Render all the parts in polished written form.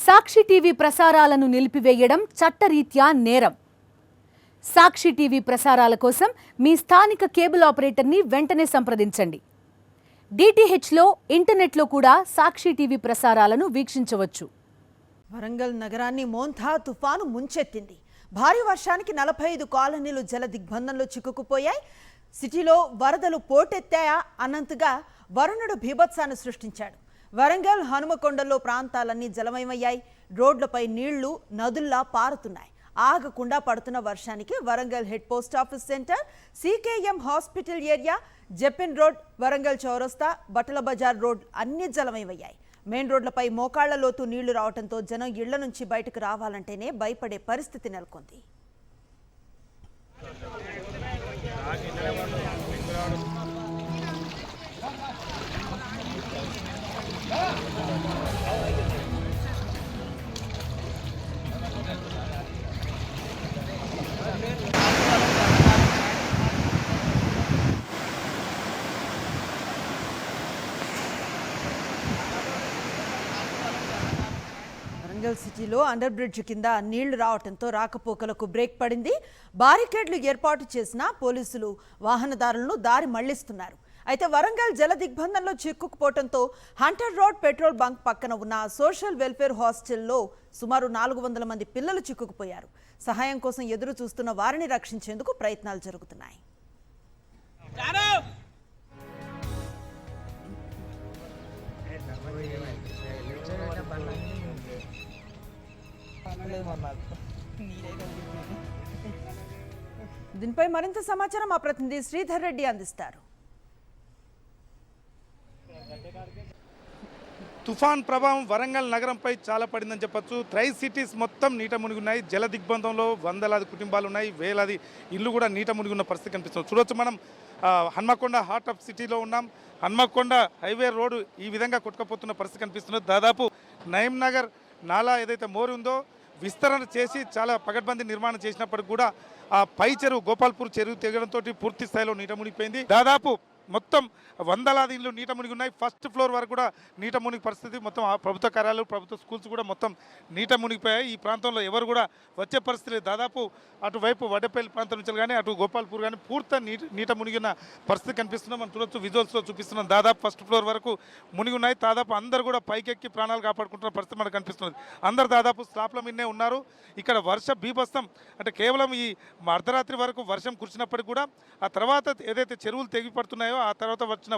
సాక్షి TV ప్రసారాలను నిలిపివేయడం చట్టరీత్యా నేరం. సాక్షి టీవీ ప్రసారాల కోసం మీ స్థానిక కేబుల్ ఆపరేటర్ని వెంటనే సంప్రదించండి. డిటిహెచ్లో, ఇంటర్నెట్లో కూడా సాక్షి టీవీ ప్రసారాలను వీక్షించవచ్చు. వరంగల్ నగరాన్ని మోంథా తుఫాను ముంచెత్తింది. భారీ వర్షానికి 45 కాలనీలు జల దిగ్బంధంలో చిక్కుకుపోయాయి. సిటీలో వరదలు పోటెత్తాయా అన్నంతగా వరుణుడు బీభత్సాన్ని సృష్టించాడు. వరంగల్, హనుమకొండలో ప్రాంతాలన్నీ జలమయమయ్యాయి. రోడ్లపై నీళ్లు నదుల్లా పారుతున్నాయి. ఆగకుండా పడుతున్న వర్షానికి Warangal head post office center, CKM hospital area, JPN road, Warangal చౌరస్తా, బట్టల బజార్ రోడ్ అన్ని జలమయమయ్యాయి. మెయిన్ రోడ్లపై మోకాళ్ల లోతు నీళ్లు రావడంతో జనం ఇళ్ల నుంచి బయటకు రావాలంటేనే భయపడే పరిస్థితి నెలకొంది. వరంగల్ సిటీలో అండర్ బ్రిడ్జ్ కింద నీళ్లు రావడంతో రాకపోకలకు బ్రేక్ పడింది. బారికేడ్లు ఏర్పాటు చేసిన పోలీసులు వాహనదారులను దారి మళ్లిస్తున్నారు. అయితే వరంగల్ జల దిగ్బంధంలో చిక్కుకుపోవడంతో హంటర్ రోడ్ పెట్రోల్ బంక్ పక్కన ఉన్న సోషల్ వెల్ఫేర్ హాస్టల్లో సుమారు 400 మంది పిల్లలు చిక్కుకుపోయారు. సహాయం కోసం ఎదురు చూస్తున్న వారిని రక్షించేందుకు ప్రయత్నాలు జరుగుతున్నాయి. దీనిపై మరింత సమాచారం మా ప్రతినిధి శ్రీధర్ రెడ్డి అందిస్తారు. తుఫాన్ ప్రభావం వరంగల్ నగరంపై చాలా పడిందని చెప్పొచ్చు. ట్రై సిటీస్ మొత్తం నీట మునిగున్నాయి. జల దిగ్బంధంలో వందలాది కుటుంబాలు ఉన్నాయి. వేలాది ఇల్లు కూడా నీట మునిగున్న పరిస్థితి కనిపిస్తుంది. చూడొచ్చు, మనం హన్మకొండ హార్ట్ ఆఫ్ సిటీలో ఉన్నాం. హన్మకొండ హైవే రోడ్డు ఈ విధంగా కొట్టుకుపోతున్న పరిస్థితి కనిపిస్తుంది. దాదాపు నయం నగర్ నాలా ఏదైతే మోరు ఉందో విస్తరణ చేసి చాలా పగడ్బందీ నిర్మాణం చేసినప్పటికి కూడా ఆ పై చెరువు, గోపాల్పూర్ చెరువు తెగడంతో పూర్తి స్థాయిలో నీట మునిగిపోయింది. దాదాపు మొత్తం వందలాది ఇళ్ళు నీట మునిగి ఉన్నాయి. ఫస్ట్ ఫ్లోర్ వరకు కూడా నీట మునిగి పరిస్థితి. మొత్తం ప్రభుత్వ కార్యాలయాలు, ప్రభుత్వ స్కూల్స్ కూడా మొత్తం నీట మునిగిపోయాయి. ఈ ప్రాంతంలో ఎవరు కూడా వచ్చే పరిస్థితి లేదు. దాదాపు అటువైపు వడ్డపల్లి ప్రాంతం నుంచి కానీ అటు గోపాల్పూర్ కానీ పూర్తి నీట మునిగిన పరిస్థితి కనిపిస్తున్నాం. మనం చూడొచ్చు, విజువల్స్లో చూపిస్తున్నాం. దాదాపు ఫస్ట్ ఫ్లోర్ వరకు మునిగి ఉన్నాయి. దాదాపు అందరు కూడా పైకెక్కి ప్రాణాలు కాపాడుకుంటున్న పరిస్థితి మనకు కనిపిస్తుంది. అందరు దాదాపు స్లాప్ల మీదనే ఉన్నారు. ఇక్కడ వర్ష బీభత్సం అంటే కేవలం ఈ అర్ధరాత్రి వరకు వర్షం కురిసినప్పటికీ కూడా ఆ తర్వాత ఏదైతే చెరువులు తెగి పడుతున్నాయో ఆ తర్వాత వచ్చిన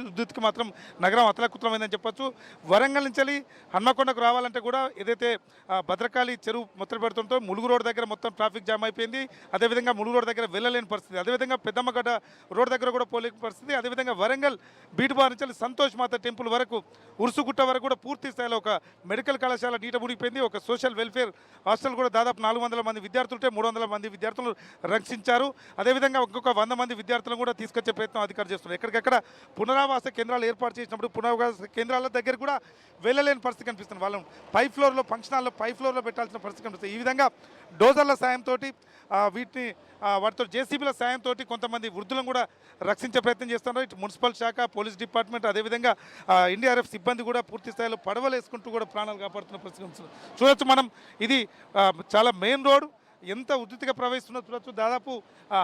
విద్యుత్కి మాత్రం నగరం అతలకుతలమైందని చెప్పొచ్చు. వరంగల్ నుంచి హన్మకొండకు రావాలంటే కూడా ఏదైతే భద్రకాళి చెరువు మొత్తం పెడుతుంటో ములుగు రోడ్ దగ్గర మొత్తం ట్రాఫిక్ జామ్ అయిపోయింది. అదేవిధంగా ములుగు రోడ్ దగ్గర వెళ్ళలేని పరిస్థితి. అదేవిధంగా పెద్దమ్మగడ్డ రోడ్ దగ్గర కూడా పోలేని పరిస్థితి. అదేవిధంగా వరంగల్ బీట్ బార్ నుంచి సంతోష్ మాత టెంపుల్ వరకు, ఉరుసుగుట్ట వరకు కూడా పూర్తి స్థాయిలో ఒక మెడికల్ కళాశాల నీట మునిగిపోయింది. ఒక సోషల్ వెల్ఫేర్ హాస్టల్ కూడా దాదాపు 400 మంది విద్యార్థులుంటే 300 మంది విద్యార్థులు రక్షించారు. అదేవిధంగా ఇంకొక 100 మంది విద్యార్థులను కూడా తీసుకొచ్చే ప్రయత్నం అధికారులు చేస్తున్నారు. ఎక్కడికక్కడ పునరావాస కేంద్రాలు ఏర్పాటు చేసినప్పుడు పునరావాస కేంద్రాల దగ్గర కూడా వెళ్ళలేని పరిస్థితి కనిపిస్తుంది. వాళ్ళని పై ఫ్లోర్లో, ఫంక్షన్ హాల్లో పై ఫ్లోర్లో పెట్టాల్సిన పరిస్థితి కనిపిస్తుంది. ఈ విధంగా డోజర్ల సాయంతో వాటితో జేసీబీల సాయంతో కొంతమంది వృద్ధులను కూడా రక్షించే ప్రయత్నం చేస్తున్నారు. ఇటు మున్సిపల్ శాఖ, పోలీస్ డిపార్ట్మెంట్, అదేవిధంగా ఎన్డీఆర్ఎఫ్ సిబ్బంది కూడా పూర్తి స్థాయిలో పడవలు వేసుకుంటూ కూడా ప్రాణాలు కాపాడుతున్న పరిస్థితి చూడొచ్చు. మనం ఇది చాలా మెయిన్ రోడ్, ఎంత ఉధృతిగా ప్రవహిస్తున్నో చూడొచ్చు. దాదాపు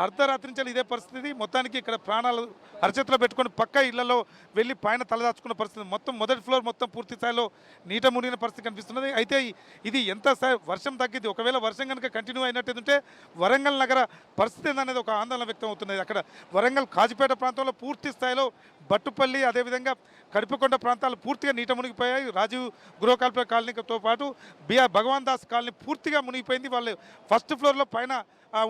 అర్ధరాత్రి నుంచి ఇదే పరిస్థితి. మొత్తానికి ఇక్కడ ప్రాణాలు అరచేతిలో పెట్టుకొని పక్క ఇళ్లలో వెళ్ళి పైన తలదాచుకున్న పరిస్థితి. మొత్తం మొదటి ఫ్లోర్ మొత్తం పూర్తి స్థాయిలో నీట మునిగిన పరిస్థితి కనిపిస్తున్నది. అయితే ఇది ఎంత వర్షం తగ్గింది, ఒకవేళ వర్షం కనుక కంటిన్యూ అయినట్టయితే వరంగల్ నగర పరిస్థితి ఏందనేది ఒక ఆందోళన వ్యక్తం అవుతున్నది. అక్కడ వరంగల్ కాజిపేట ప్రాంతంలో పూర్తి స్థాయిలో బట్టుపల్లి, అదేవిధంగా కడిపకొండ ప్రాంతాలు పూర్తిగా నీట మునిగిపోయాయి. రాజీవ్ గృహకల్ప కాలనీతో పాటు బిఆర్ భగవాన్ దాస్ కాలనీ పూర్తిగా మునిగిపోయింది. వాళ్ళు ఫస్ట్ ఫ్లోర్లో పైన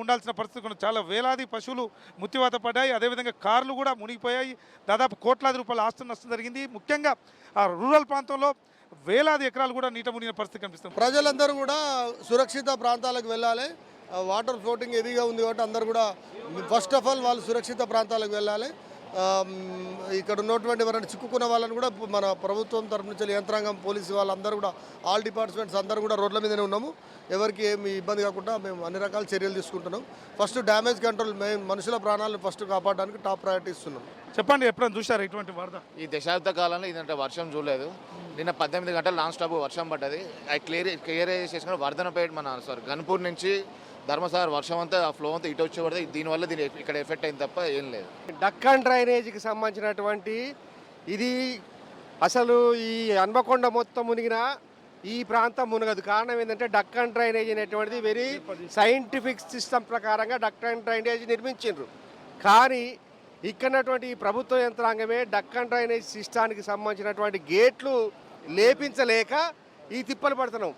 ఉండాల్సిన పరిస్థితి కూడా చాలా వేలాది పశువులు మృత్యువాత పడ్డాయి. అదేవిధంగా కార్లు కూడా మునిగిపోయాయి. దాదాపు కోట్లాది రూపాయల ఆస్తి నష్టం జరిగింది. ముఖ్యంగా ఆ రూరల్ ప్రాంతంలో వేలాది ఎకరాలు కూడా నీట మునిగిన పరిస్థితి కనిపిస్తుంది. ప్రజలందరూ కూడా సురక్షిత ప్రాంతాలకు వెళ్ళాలి. వాటర్ ఫ్లోటింగ్ ఎదిగా ఉంది కాబట్టి అందరూ కూడా ఫస్ట్ ఆఫ్ ఆల్ వాళ్ళు సురక్షిత ప్రాంతాలకు వెళ్ళాలి. ఇక్కడ ఉన్నటువంటి ఎవరైనా చిక్కుకున్న వాళ్ళని కూడా మన ప్రభుత్వం తరఫు నుంచి యంత్రాంగం పోలీసు వాళ్ళందరూ కూడా ఆల్ డిపార్ట్మెంట్స్ అందరూ కూడా రోడ్ల మీదనే ఉన్నాము. ఎవరికి ఏమి ఇబ్బంది కాకుండా మేము అన్ని రకాల చర్యలు తీసుకుంటున్నాం. ఫస్ట్ డ్యామేజ్ కంట్రోల్, మేము మనుషుల ప్రాణాలను ఫస్ట్ కాపాడడానికి టాప్ ప్రయారిటీ ఇస్తున్నాం. చెప్పండి, ఎప్పుడైనా చూశారు ఇటువంటి వరద? ఈ దశాబ్ద కాలంలో ఇదంటే వర్షం చూడలేదు. నిన్న 18 గంటలు నాన్ స్టాప్ వర్షం పడ్డది. అది క్లియర్ చేసుకుని వర్ధనపేట గన్పూర్ నుంచి ధర్మసాగర్ వర్షం అంతా ఆ ఫ్లో అంతా ఇటు వచ్చి పడితే దీనివల్ల ఇక్కడ ఎఫెక్ట్ అయింది తప్ప ఏం లేదు. డక్కన్ డ్రైనేజీకి సంబంధించినటువంటి ఇది అసలు ఈ హన్మకొండ మొత్తం మునిగిన ఈ ప్రాంతం మునగదు. కారణం ఏంటంటే డక్కన్ డ్రైనేజ్ అనేటువంటిది వెరీ సైంటిఫిక్ సిస్టమ్ ప్రకారంగా డక్కన్ డ్రైనేజ్ నిర్మించారు. కానీ ఇక్కడటువంటి ఈ ప్రభుత్వ యంత్రాంగమే డక్కన్ డ్రైనేజ్ సిస్టానికి సంబంధించినటువంటి గేట్లు లేపించలేక ఈ తిప్పలు పడుతున్నాం.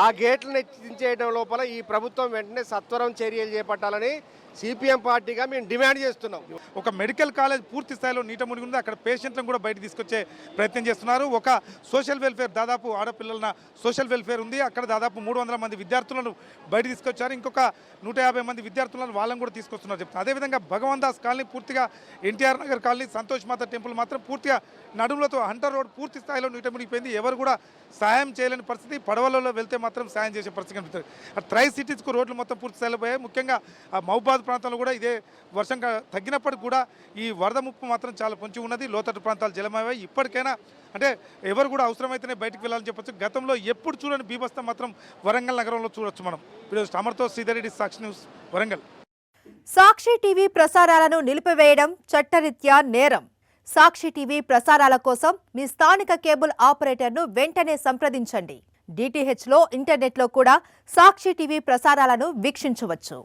ఆ గేట్లను ఎత్తించేయడం లోపల ఈ ప్రభుత్వం వెంటనే సత్వరం చర్యలు చేపట్టాలని సిపిఎం పార్టీగా మేము డిమాండ్ చేస్తున్నాం. ఒక మెడికల్ కాలేజ్ పూర్తి స్థాయిలో నీట మునిగి ఉంది. అక్కడ పేషెంట్లను కూడా బయట తీసుకొచ్చే ప్రయత్నం చేస్తున్నారు. ఒక సోషల్ వెల్ఫేర్, దాదాపు ఆడపిల్లల సోషల్ వెల్ఫేర్ ఉంది. అక్కడ దాదాపు 300 మంది విద్యార్థులను బయట తీసుకొచ్చారు. ఇంకొక 150 మంది విద్యార్థులను వాళ్ళని కూడా తీసుకొస్తున్నారు చెప్తున్నారు. అదేవిధంగా భగవాన్ దాస్ కాలనీ పూర్తిగా, ఎన్టీఆర్ నగర్ కాలనీ, సంతోష్ మాత టెంపుల్ మాత్రం పూర్తిగా నడుములతో హంటర్ రోడ్ పూర్తి స్థాయిలో నీట మునిగిపోయింది. ఎవరు కూడా సాయం చేయలేని పరిస్థితి. పడవలలో వెళ్తే మాత్రం సాయం చేసే పరిస్థితి కనిపిస్తుంది. ట్రై సిటీస్కు రోడ్లు మొత్తం పూర్తి స్థాయిలో పోయాయి. ముఖ్యంగా ఆ మహబూబాద్ ప్రాంతంలో కూడా ఇదే వర్షం తగ్గినప్పటికీ కూడా ఈ వరద ముప్పు మాత్రం చాలా పొంచి ఉన్నది. లోతట్టు ప్రాంతాలు జలమయ్యాయి. ఇప్పటికైనా అంటే ఎవరు కూడా అవసరమైతేనే బయటకు వెళ్ళాలని చెప్పొచ్చు. గతంలో ఎప్పుడు చూడని బీభత్సం మాత్రం వరంగల్ నగరంలో చూడొచ్చు మనం. ఈరోజు అమర్తో శ్రీధరెడ్డి, సాక్షి న్యూస్, వరంగల్. సాక్షి టీవీ ప్రసారాలను నిలిపివేయడం చట్టరీత్యా నేరం. సాక్షి టీవీ ప్రసారాల కోసం మీ స్థానిక కేబుల్ ఆపరేటర్ను వెంటనే సంప్రదించండి. DTHలో, ఇంటర్నెట్లో కూడా సాక్షి టీవీ ప్రసారాలను వీక్షించవచ్చు.